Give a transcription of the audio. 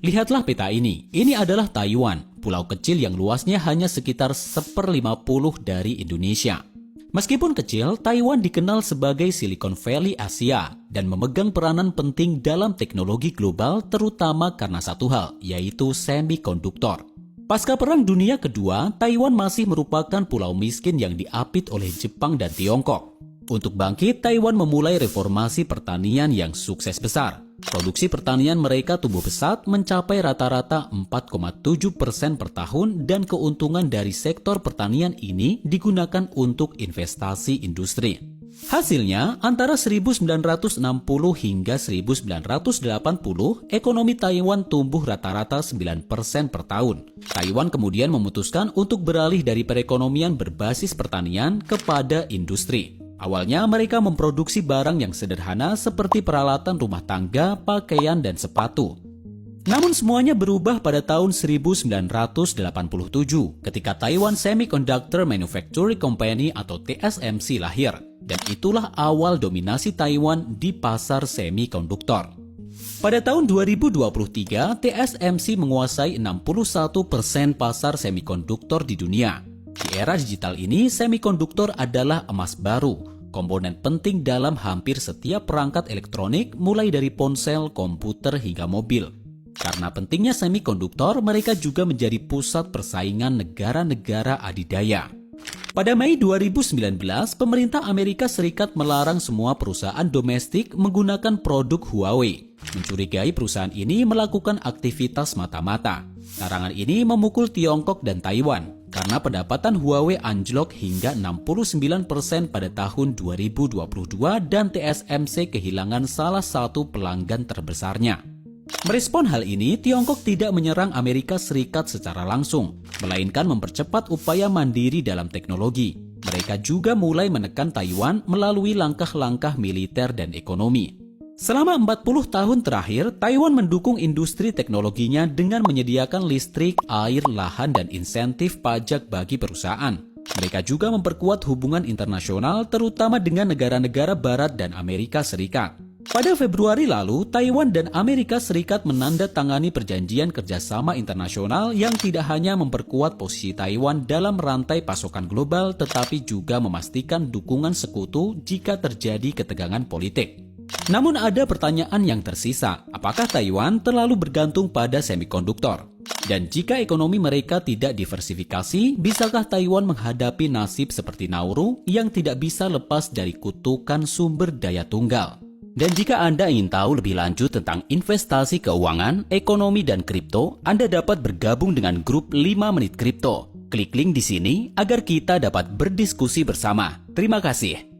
Lihatlah peta ini. Ini adalah Taiwan, pulau kecil yang luasnya hanya sekitar 1/50 dari Indonesia. Meskipun kecil, Taiwan dikenal sebagai Silicon Valley Asia dan memegang peranan penting dalam teknologi global terutama karena satu hal, yaitu semikonduktor. Pasca Perang Dunia Kedua, Taiwan masih merupakan pulau miskin yang diapit oleh Jepang dan Tiongkok. Untuk bangkit, Taiwan memulai reformasi pertanian yang sukses besar. Produksi pertanian mereka tumbuh pesat mencapai rata-rata 4,7% per tahun dan keuntungan dari sektor pertanian ini digunakan untuk investasi industri. Hasilnya, antara 1960 hingga 1980, ekonomi Taiwan tumbuh rata-rata 9% per tahun. Taiwan kemudian memutuskan untuk beralih dari perekonomian berbasis pertanian kepada industri. Awalnya mereka memproduksi barang yang sederhana seperti peralatan rumah tangga, pakaian, dan sepatu. Namun semuanya berubah pada tahun 1987 ketika Taiwan Semiconductor Manufacturing Company atau TSMC lahir. Dan itulah awal dominasi Taiwan di pasar semikonduktor. Pada tahun 2023, TSMC menguasai 61% pasar semikonduktor di dunia. Di era digital ini, semikonduktor adalah emas baru, komponen penting dalam hampir setiap perangkat elektronik mulai dari ponsel, komputer, hingga mobil. Karena pentingnya semikonduktor, mereka juga menjadi pusat persaingan negara-negara adidaya. Pada Mei 2019, pemerintah Amerika Serikat melarang semua perusahaan domestik menggunakan produk Huawei. Mencurigai perusahaan ini melakukan aktivitas mata-mata. Larangan ini memukul Tiongkok dan Taiwan, karena pendapatan Huawei anjlok hingga 69% pada tahun 2022 dan TSMC kehilangan salah satu pelanggan terbesarnya. Merespon hal ini, Tiongkok tidak menyerang Amerika Serikat secara langsung, melainkan mempercepat upaya mandiri dalam teknologi. Mereka juga mulai menekan Taiwan melalui langkah-langkah militer dan ekonomi. Selama 40 tahun terakhir, Taiwan mendukung industri teknologinya dengan menyediakan listrik, air, lahan, dan insentif pajak bagi perusahaan. Mereka juga memperkuat hubungan internasional terutama dengan negara-negara Barat dan Amerika Serikat. Pada Februari lalu, Taiwan dan Amerika Serikat menandatangani perjanjian kerjasama internasional yang tidak hanya memperkuat posisi Taiwan dalam rantai pasokan global, tetapi juga memastikan dukungan sekutu jika terjadi ketegangan politik. Namun ada pertanyaan yang tersisa, apakah Taiwan terlalu bergantung pada semikonduktor? Dan jika ekonomi mereka tidak diversifikasi, bisakah Taiwan menghadapi nasib seperti Nauru yang tidak bisa lepas dari kutukan sumber daya tunggal? Dan jika Anda ingin tahu lebih lanjut tentang investasi keuangan, ekonomi, dan kripto, Anda dapat bergabung dengan grup 5 Menit Kripto. Klik link di sini agar kita dapat berdiskusi bersama. Terima kasih.